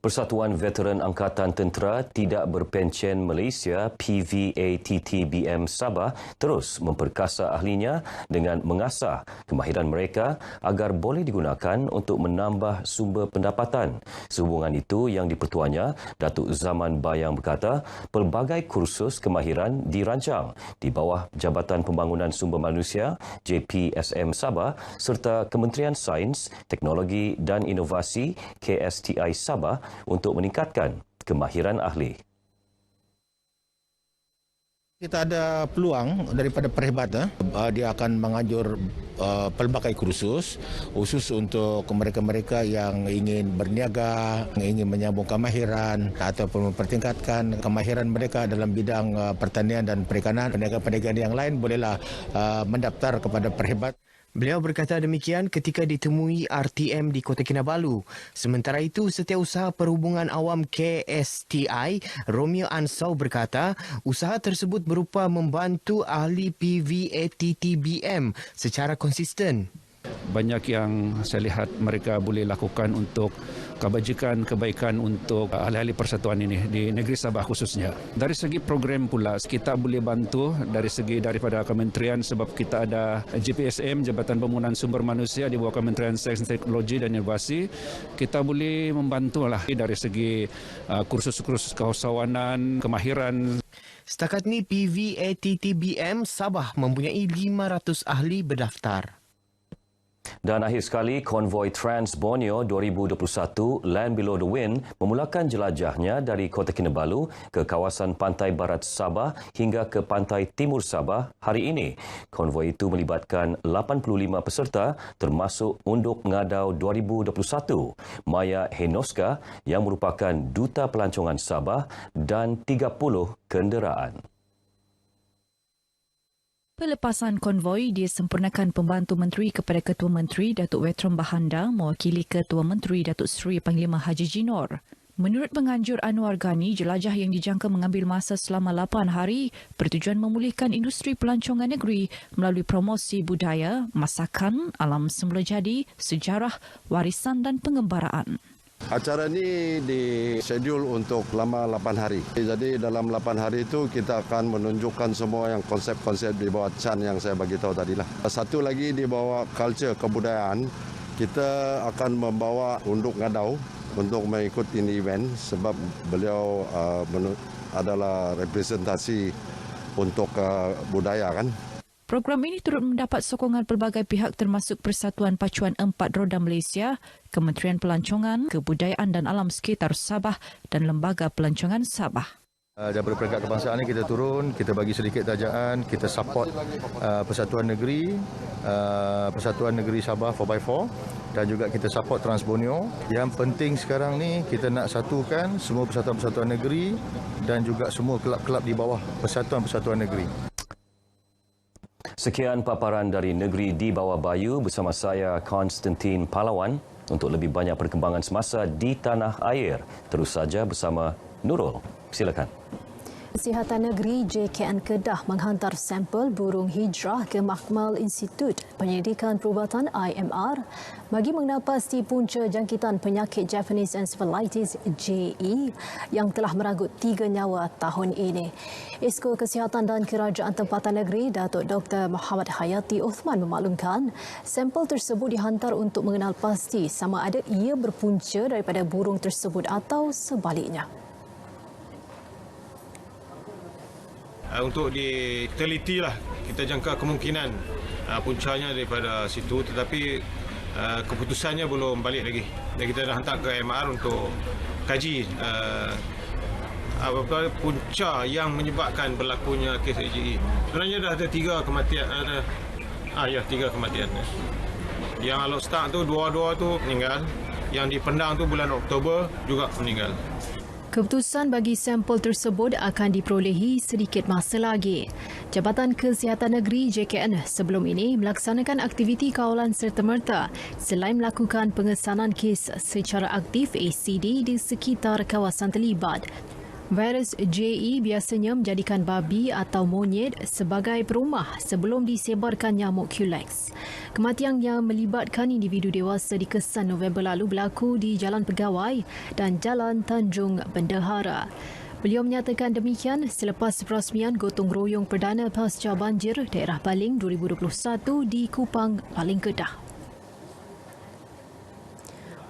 Persatuan Veteran Angkatan Tentera Tidak Berpencen Malaysia PVATTBM Sabah terus memperkasa ahlinya dengan mengasah kemahiran mereka agar boleh digunakan untuk menambah sumber pendapatan. Sehubungan itu yang dipertuanya, Datuk Zaman Bayang berkata, pelbagai kursus kemahiran dirancang di bawah Jabatan Pembangunan Sumber Manusia JPSM Sabah serta Kementerian Sains, Teknologi dan Inovasi KSTI Sabah untuk meningkatkan kemahiran ahli. Kita ada peluang daripada perkhidmatan, dia akan menganjur pelbagai kursus khusus untuk mereka-mereka yang ingin berniaga, ingin menyambung kemahiran ataupun mempertingkatkan kemahiran mereka dalam bidang pertanian dan perikanan. Peniaga-peniaga yang lain bolehlah mendaftar kepada perkhidmatan. Beliau berkata demikian ketika ditemui RTM di Kota Kinabalu. Sementara itu, Setiausaha Perhubungan Awam KSTI, Romeo Ansau berkata, usaha tersebut berupa membantu ahli PVATTBM secara konsisten. Banyak yang saya lihat mereka boleh lakukan untuk kebajikan, kebaikan untuk ahli-ahli persatuan ini di negeri Sabah khususnya. Dari segi program pula, kita boleh bantu dari segi daripada kementerian sebab kita ada JPSM, Jabatan Pembangunan Sumber Manusia di bawah Kementerian Sains, Teknologi dan Inovasi. Kita boleh membantulah dari segi kursus-kursus keusahawanan, kemahiran. Setakat ini PVATTBM Sabah mempunyai 500 ahli berdaftar. Dan akhir sekali, konvoi Trans Borneo 2021 Land Below the Wind memulakan jelajahnya dari Kota Kinabalu ke kawasan pantai barat Sabah hingga ke pantai timur Sabah hari ini. Konvoi itu melibatkan 85 peserta termasuk Unduk Ngadau 2021, Maya Henoska yang merupakan Duta Pelancongan Sabah dan 30 kenderaan. Pelepasan konvoi disempurnakan pembantu menteri kepada Ketua Menteri Datuk Wetrom Bahanda mewakili Ketua Menteri Datuk Seri Panglima Haji Jinor. Menurut penganjur Anwar Ghani, jelajah yang dijangka mengambil masa selama 8 hari bertujuan memulihkan industri pelancongan negeri melalui promosi budaya, masakan, alam semula jadi, sejarah, warisan dan pengembaraan. Acara ini dischedule untuk lama 8 hari. Jadi dalam 8 hari itu kita akan menunjukkan semua yang konsep-konsep di bawah Chan yang saya bagi tahu tadilah. Satu lagi di bawah culture kebudayaan, kita akan membawa Unduk Ngadau untuk mengikuti ini event sebab beliau adalah representasi untuk budaya kan. Program ini turut mendapat sokongan pelbagai pihak termasuk Persatuan Pacuan 4 Roda Malaysia, Kementerian Pelancongan, Kebudayaan dan Alam Sekitar Sabah dan Lembaga Pelancongan Sabah. Daripada peringkat kebangsaan ini kita turun, kita bagi sedikit tajaan, kita support Persatuan Negeri Sabah 4x4 dan juga kita support Trans Borneo. Yang penting sekarang ni kita nak satukan semua persatuan-persatuan negeri dan juga semua kelab-kelab di bawah persatuan-persatuan negeri. Sekian paparan dari Negeri di Bawah Bayu bersama saya Konstantin Palawan. Untuk lebih banyak perkembangan semasa di tanah air, terus saja bersama Nurul. Silakan. Kesihatan Negeri JKN Kedah menghantar sampel burung hijrah ke Mahkamah Institut Penyelidikan Perubatan IMR bagi mengenal pasti punca jangkitan penyakit Japanese Encephalitis JE yang telah meranggut 3 nyawa tahun ini. Esko Kesihatan dan Kerajaan Tempatan Negeri Datuk Dr. Muhammad Hayati Uthman memaklumkan sampel tersebut dihantar untuk mengenal pasti sama ada ia berpunca daripada burung tersebut atau sebaliknya. Untuk ditelitilah, kita jangka kemungkinan puncanya daripada situ, tetapi keputusannya belum balik lagi. Dan kita dah hantar ke MR untuk kaji apa punca yang menyebabkan berlakunya kes AJE. Sebenarnya dah ada 3 kematian, ada 3 kematian. Yang Alok Start tu 2 tu meninggal, yang di Pendang tu bulan Oktober juga meninggal. Keputusan bagi sampel tersebut akan diperolehi sedikit masa lagi. Jabatan Kesihatan Negeri JKN sebelum ini melaksanakan aktiviti kawalan serta-merta selain melakukan pengesanan kes secara aktif ACD di sekitar kawasan terlibat. Virus JE biasanya menjadikan babi atau monyet sebagai perumah sebelum disebarkan nyamuk Culex. Kematian yang melibatkan individu dewasa dikesan November lalu berlaku di Jalan Pegawai dan Jalan Tanjung Bendahara. Beliau menyatakan demikian selepas perasmian gotong royong perdana pasca banjir daerah Baling 2021 di Kupang, Baling Kedah.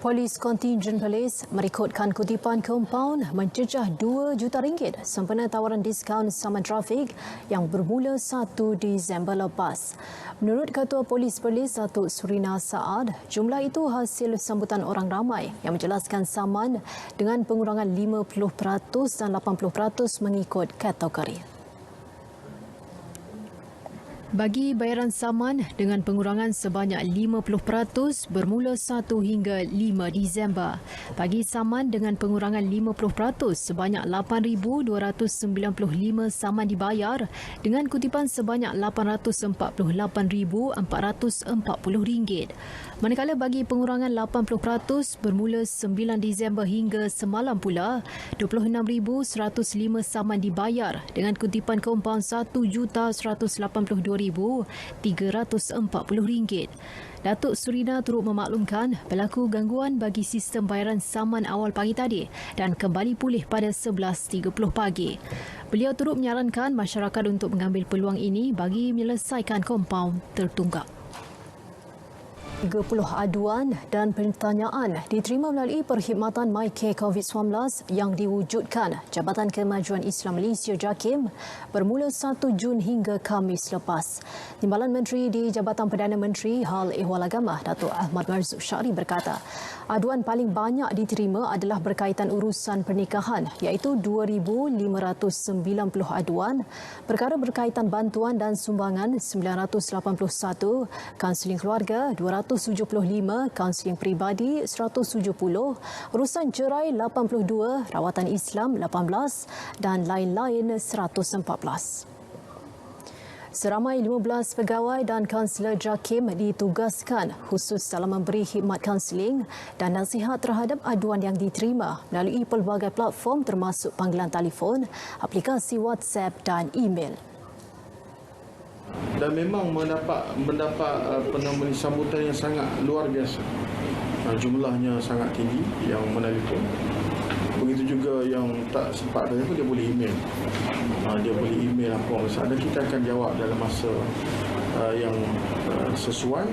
Polis kontingen Perlis merekodkan kutipan kompaun mencecah RM2 juta sempena tawaran diskaun saman trafik yang bermula 1 Disember lepas. Menurut Ketua Polis Perlis Datuk Surina Saad, jumlah itu hasil sambutan orang ramai yang menjelaskan saman dengan pengurangan 50% dan 80% mengikut kategori. Bagi bayaran saman dengan pengurangan sebanyak 50% bermula 1 hingga 5 Disember. Bagi saman dengan pengurangan 50% sebanyak 8,295 saman dibayar dengan kutipan sebanyak RM848,440. Manakala bagi pengurangan 80% bermula 9 Disember hingga semalam pula, 26,105 saman dibayar dengan kutipan kompaun RM1,182,340. Datuk Surina turut memaklumkan berlaku gangguan bagi sistem bayaran saman awal pagi tadi dan kembali pulih pada 11.30 pagi. Beliau turut menyarankan masyarakat untuk mengambil peluang ini bagi menyelesaikan kompaun tertunggak. 30 aduan dan pertanyaan diterima melalui perkhidmatan MyCare COVID-19 yang diwujudkan Jabatan Kemajuan Islam Malaysia JAKIM bermula 1 Jun hingga Khamis lepas. Timbalan Menteri di Jabatan Perdana Menteri Hal Ehwal Agama Datuk Ahmad Marzuq Syari berkata, aduan paling banyak diterima adalah berkaitan urusan pernikahan iaitu 2,590 aduan, perkara berkaitan bantuan dan sumbangan 981, kaunseling keluarga 275, kaunseling peribadi 170, urusan cerai 82, rawatan Islam 18 dan lain-lain 114. Seramai 15 pegawai dan kaunselor JAKIM ditugaskan khusus dalam memberi khidmat kaunseling dan nasihat terhadap aduan yang diterima melalui pelbagai platform termasuk panggilan telefon, aplikasi WhatsApp dan email. Dan memang mendapat sambutan yang sangat luar biasa. Jumlahnya sangat tinggi yang menelpon. Begitu juga yang tak sempat telefon, dia boleh email. Dia boleh email apa masalah. Kita akan jawab dalam masa yang sesuai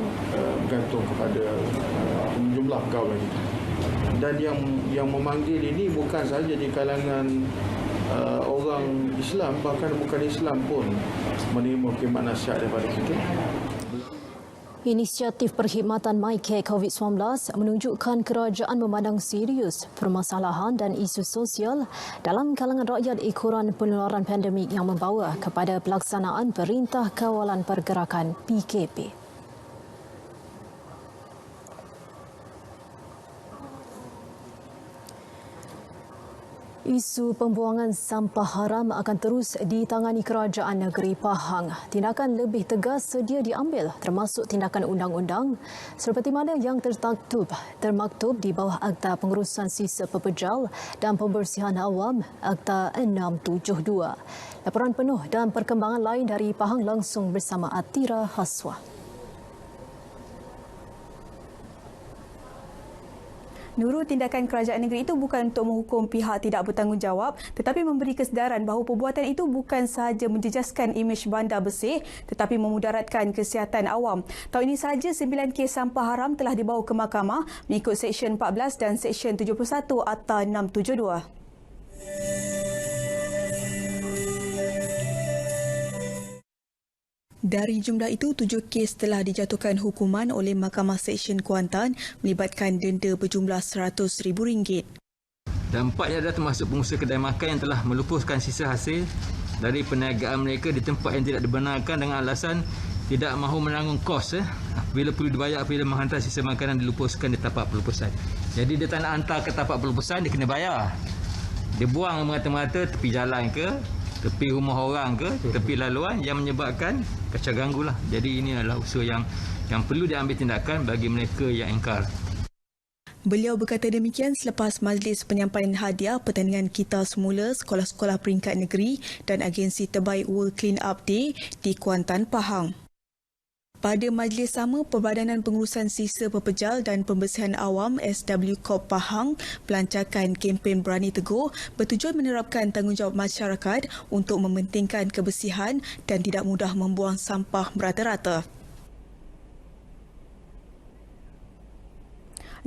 bergantung kepada jumlah pegawai kita. Dan yang memanggil ini bukan sahaja di kalangan orang Islam, bahkan bukan Islam pun menerima khidmat nasihat daripada kita. Inisiatif perkhidmatan MyCare COVID-19 menunjukkan kerajaan memandang serius permasalahan dan isu sosial dalam kalangan rakyat ekoran penularan pandemik yang membawa kepada pelaksanaan Perintah Kawalan Pergerakan PKP. Isu pembuangan sampah haram akan terus ditangani kerajaan negeri Pahang. Tindakan lebih tegas sedia diambil termasuk tindakan undang-undang seperti mana yang termaktub di bawah Akta Pengurusan Sisa Pepejal dan Pembersihan Awam Akta 672. Laporan penuh dan perkembangan lain dari Pahang langsung bersama Atira Haswa. Nurul, tindakan kerajaan negeri itu bukan untuk menghukum pihak tidak bertanggungjawab tetapi memberi kesedaran bahawa perbuatan itu bukan sahaja menjejaskan imej bandar bersih tetapi memudaratkan kesihatan awam. Tahun ini sahaja 9 kes sampah haram telah dibawa ke mahkamah mengikut Seksyen 14 dan Seksyen 71 Akta 672. Dari jumlah itu, 7 kes telah dijatuhkan hukuman oleh Mahkamah Seksyen Kuantan melibatkan denda berjumlah RM100,000. Dan 4 adalah termasuk pengusaha kedai makan yang telah melupuskan sisa hasil dari perniagaan mereka di tempat yang tidak dibenarkan dengan alasan tidak mahu menanggung kos bila perlu dibayar apabila menghantar sisa makanan dilupuskan di tapak pelupusan. Jadi dia tak nak hantar ke tapak pelupusan, dia kena bayar. Dia buang merata-merata tepi jalan ke, tepi rumah orang ke, tepi laluan yang menyebabkan kacau ganggulah. Jadi ini adalah usaha yang perlu diambil tindakan bagi mereka yang engkar. Beliau berkata demikian selepas majlis penyampaian hadiah pertandingan Kita Semula Sekolah-Sekolah Peringkat Negeri dan Agensi Terbaik World Clean Up Day di Kuantan, Pahang. Pada majlis sama, Perbadanan Pengurusan Sisa Pepejal dan Pembersihan Awam SW Corp Pahang pelancarkan kempen Berani Teguh bertujuan menerapkan tanggungjawab masyarakat untuk mementingkan kebersihan dan tidak mudah membuang sampah merata-rata.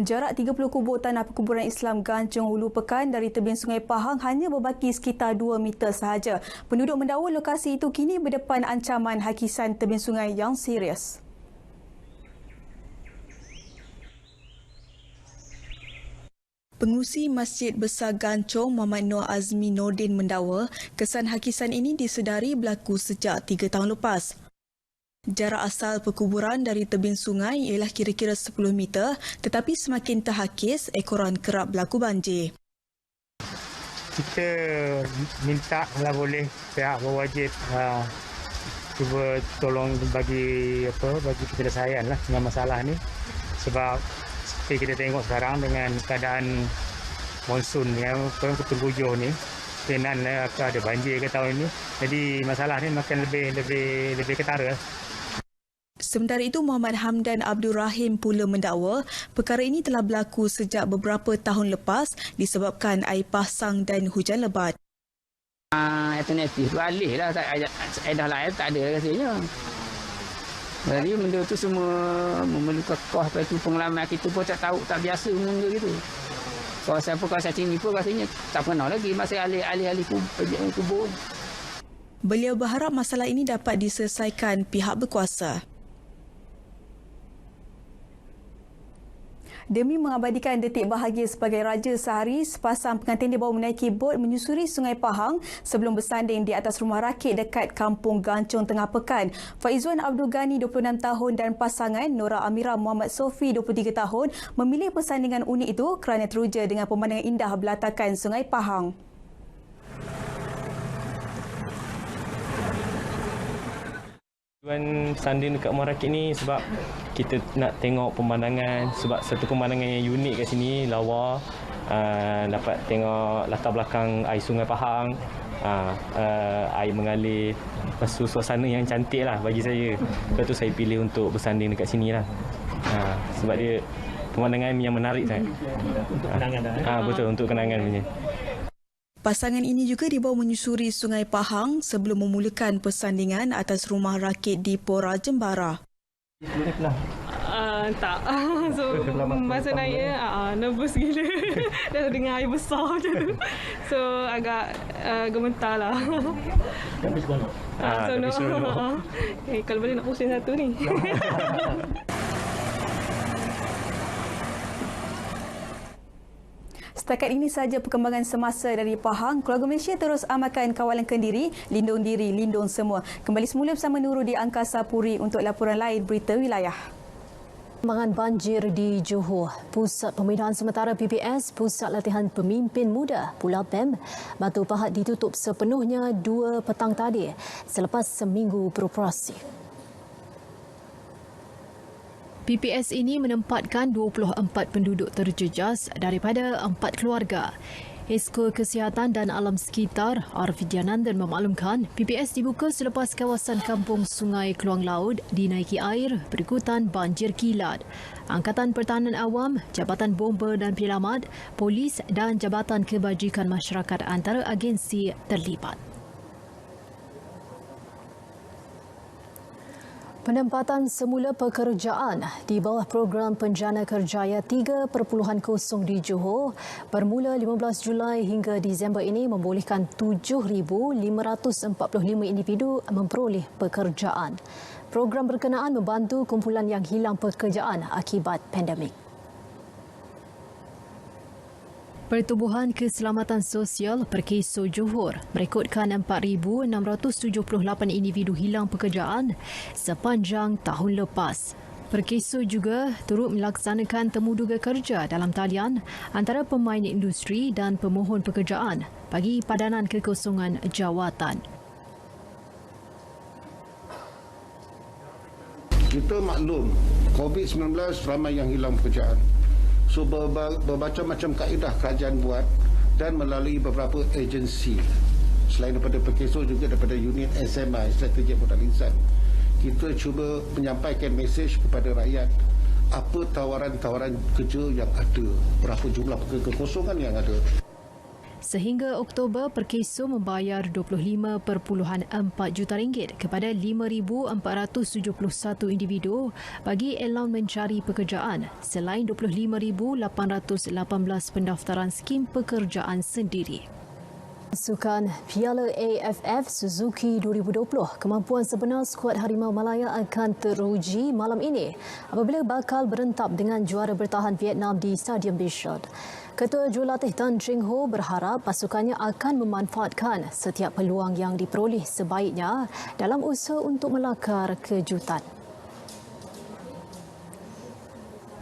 Jarak 30 kubur tanah perkuburan Islam Ganjong Hulu Pekan dari tebing Sungai Pahang hanya berbaki sekitar 2 meter sahaja. Penduduk mendakwa lokasi itu kini berdepan ancaman hakisan tebing sungai yang serius. Pengurusi Masjid Besar Ganjong Muhammad Nur Azmi Nordin mendakwa kesan hakisan ini disedari berlaku sejak 3 tahun lepas. Jarak asal perkuburan dari tebing sungai ialah kira-kira 10 meter tetapi semakin terhakis, ekoran kerap berlaku banjir. Kita minta kalau boleh pihak berwajib cuba tolong bagi penyelesaian lah dengan masalah ni, sebab seperti kita tengok sekarang dengan keadaan monsun yang penghujung ni, kemungkinan akan ada banjir ke tahun ini, jadi masalah ni makin lebih ketara. Sementara itu, Muhammad Hamdan Abdul Rahim pula mendakwa perkara ini telah berlaku sejak beberapa tahun lepas disebabkan air pasang dan hujan lebat. Alternatif alih lah, edah lain tak ada rasanya. Jadi benda tu semua memerlukan kos, lepas tu pengalaman kita pun tak tahu, tak biasa benda gitu. Kawasan sini pun rasanya tak pernah lagi masa alih-alih kubur. Beliau berharap masalah ini dapat diselesaikan pihak berkuasa. Demi mengabadikan detik bahagia sebagai raja sehari, sepasang pengantin dibawa menaiki bot menyusuri Sungai Pahang sebelum bersanding di atas rumah rakit dekat Kampung Ganjong Tengah Pekan. Faizwan Abdul Ghani, 26 tahun dan pasangan Nora Amira Muhammad Sofi, 23 tahun memilih persandingan unik itu kerana teruja dengan pemandangan indah belatakan Sungai Pahang. Tujuan sanding dekat rumah rakit ni sebab kita nak tengok pemandangan, sebab satu pemandangan yang unik kat sini, lawa, dapat tengok latar belakang air Sungai Pahang, air mengalir, suasana yang cantik lah bagi saya. Lepas tu saya pilih untuk bersanding dekat sini lah, sebab dia pemandangan yang menarik sangat. Betul, untuk kenangan punya. Pasangan ini juga dibawa menyusuri Sungai Pahang sebelum memulakan persandingan atas rumah rakit di Pora Jembara. Tak. So, masa naik nervous gila. Dah dengan air besar macam tu. So, agak gemetar lah. Kalau boleh nak pusing satu ni. Setakat ini sahaja perkembangan semasa dari Pahang. Keluarga Malaysia terus amalkan kawalan kendiri, lindung diri, lindung semua. Kembali semula bersama Nurul di Angkasa Puri untuk laporan lain berita wilayah. Perkembangan banjir di Johor. Pusat Pembinaan Sementara PPS, Pusat Latihan Pemimpin Muda, Pulau PEM, Batu Pahat ditutup sepenuhnya 2 petang tadi selepas seminggu beroperasi. PPS ini menempatkan 24 penduduk terjejas daripada 4 keluarga. Esko Kesihatan dan Alam Sekitar Arvidianandan memaklumkan PPS dibuka selepas kawasan kampung Sungai Keluang Laut dinaiki air berikutan banjir kilat. Angkatan Pertahanan Awam, Jabatan Bomba dan Penyelamat, Polis dan Jabatan Kebajikan Masyarakat antara agensi terlibat. Penempatan semula pekerjaan di bawah program Penjana Kerjaya 3.0 di Johor bermula 15 Julai hingga Disember ini membolehkan 7,545 individu memperoleh pekerjaan. Program berkenaan membantu kumpulan yang hilang pekerjaan akibat pandemik. Pertubuhan Keselamatan Sosial Perkeso Johor merekodkan 4,678 individu hilang pekerjaan sepanjang tahun lepas. Perkeso juga turut melaksanakan temuduga kerja dalam talian antara pemain industri dan pemohon pekerjaan bagi padanan kekosongan jawatan. Kita maklum, COVID-19 ramai yang hilang pekerjaan. So bermacam-macam kaedah kerajaan buat dan melalui beberapa agensi. Selain daripada PKSO juga daripada unit SMI, Strategic Modalism. Kita cuba menyampaikan mesej kepada rakyat apa tawaran-tawaran kerja yang ada, berapa jumlah kekosongan yang ada. Sehingga Oktober, Perkeso membayar RM25.4 juta kepada 5,471 individu bagi alaun mencari pekerjaan selain 25,818 pendaftaran skim pekerjaan sendiri. Sukan Piala AFF Suzuki 2020, kemampuan sebenar skuad Harimau Malaya akan teruji malam ini apabila bakal berentap dengan juara bertahan Vietnam di Stadium Bishot. Ketua Jurulatih Tan Cheng Ho berharap pasukannya akan memanfaatkan setiap peluang yang diperoleh sebaiknya dalam usaha untuk melakar kejutan.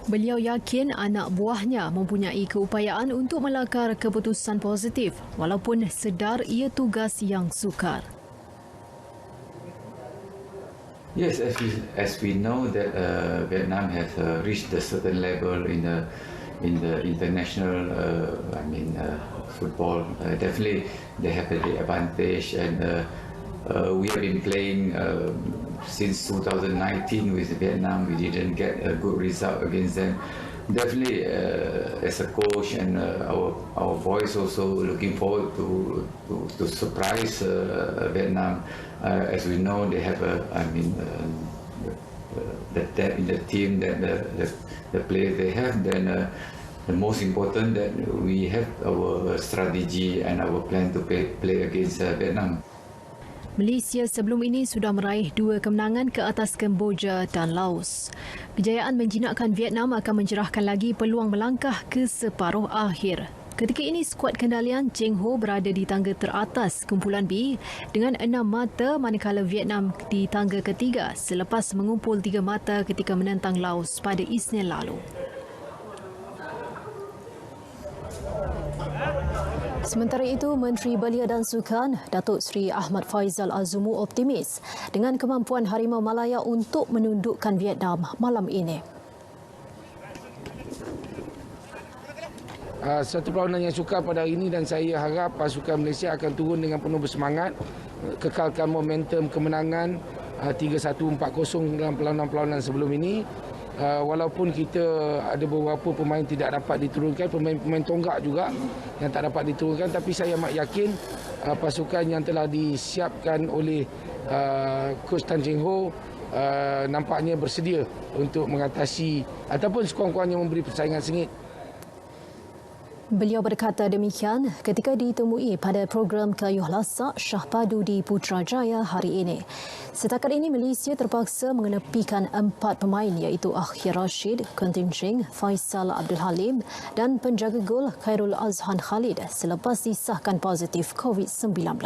Beliau yakin anak buahnya mempunyai keupayaan untuk melakar keputusan positif walaupun sedar ia tugas yang sukar. Yes, as we know that Vietnam has reached a certain level in the international football. Definitely they have the advantage, and we have been playing since 2019 with Vietnam. We didn't get a good result against them. Definitely, as a coach and our boys also looking forward to surprise Vietnam. As we know, they have the depth in the team, that the players they have. Then the most important that we have our strategy and our plan to play against Vietnam. Malaysia sebelum ini sudah meraih 2 kemenangan ke atas Kemboja dan Laos. Kejayaan menjinakkan Vietnam akan mencerahkan lagi peluang melangkah ke separuh akhir. Ketika ini, skuad kendalian Cheng Ho berada di tangga teratas kumpulan B dengan 6 mata, manakala Vietnam di tangga ketiga selepas mengumpul 3 mata ketika menentang Laos pada Isnin lalu. Sementara itu, Menteri Belia dan Sukan Datuk Seri Ahmad Faizal Azumu optimis dengan kemampuan Harimau Malaya untuk menundukkan Vietnam malam ini. Satu perlawanan yang sukar pada hari ini, dan saya harap pasukan Malaysia akan turun dengan penuh bersemangat, kekalkan momentum kemenangan 3-1, 4-0 dalam perlawanan-perlawanan sebelum ini. Walaupun kita ada beberapa pemain tidak dapat diturunkan, pemain tonggak juga yang tak dapat diturunkan, tapi saya amat yakin pasukan yang telah disiapkan oleh Coach Tan Cheng Ho nampaknya bersedia untuk mengatasi ataupun sekurang-kurangnya memberi persaingan sengit. Beliau berkata demikian ketika ditemui pada program Kayuh Lasak Syahpadu di Putrajaya hari ini. Setakat ini, Malaysia terpaksa mengenepikan 4 pemain iaitu Akhir Rashid, Quentin Cheng, Faisal Abdul Halim dan penjaga gol Khairul Azhan Khalid selepas disahkan positif COVID-19.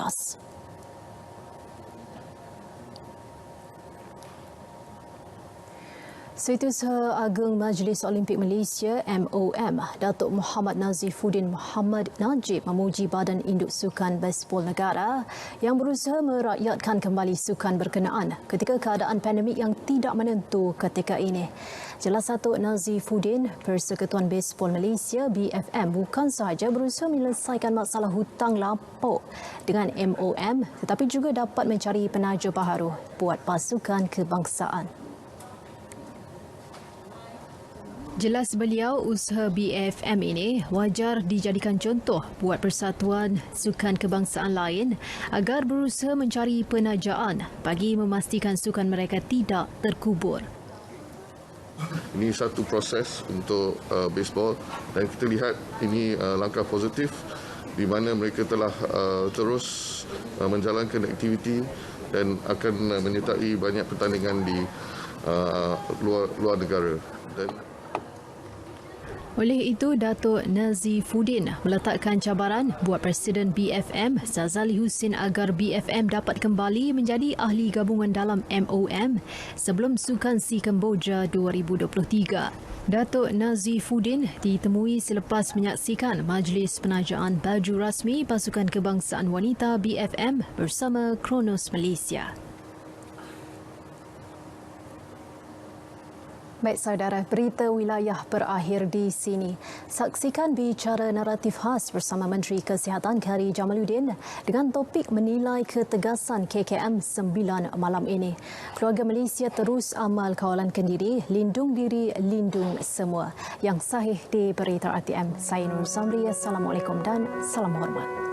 Setiausaha Agong Majlis Olimpik Malaysia MOM, Datuk Muhammad Nazifuddin Muhammad Najib memuji Badan Induk Sukan Baseball Negara yang berusaha merakyatkan kembali sukan berkenaan ketika keadaan pandemik yang tidak menentu ketika ini. Jelas Datuk Nazifuddin, Persekutuan Baseball Malaysia BFM bukan sahaja berusaha menyelesaikan masalah hutang lampau dengan MOM tetapi juga dapat mencari penaja baharu buat pasukan kebangsaan. Jelas beliau, usaha BFM ini wajar dijadikan contoh buat persatuan sukan kebangsaan lain agar berusaha mencari penajaan bagi memastikan sukan mereka tidak terkubur. Ini satu proses untuk baseball dan kita lihat ini langkah positif di mana mereka telah terus menjalankan aktiviti dan akan menyertai banyak pertandingan di luar negara. Oleh itu, Datuk Nazifuddin meletakkan cabaran buat Presiden BFM Zazali Husin agar BFM dapat kembali menjadi ahli gabungan dalam MOM sebelum Sukan SEA Kemboja 2023. Datuk Nazifuddin ditemui selepas menyaksikan Majlis Penajaan Baju Rasmi Pasukan Kebangsaan Wanita BFM bersama Kronos Malaysia. Baik saudara, berita wilayah berakhir di sini. Saksikan bicara naratif khas bersama Menteri Kesihatan Khairy Jamaluddin dengan topik menilai ketegasan KKM 9 malam ini. Keluarga Malaysia terus amal kawalan kendiri, lindung diri, lindung semua. Yang sahih di berita RTM. Saya Nur Samri, Assalamualaikum dan salam hormat.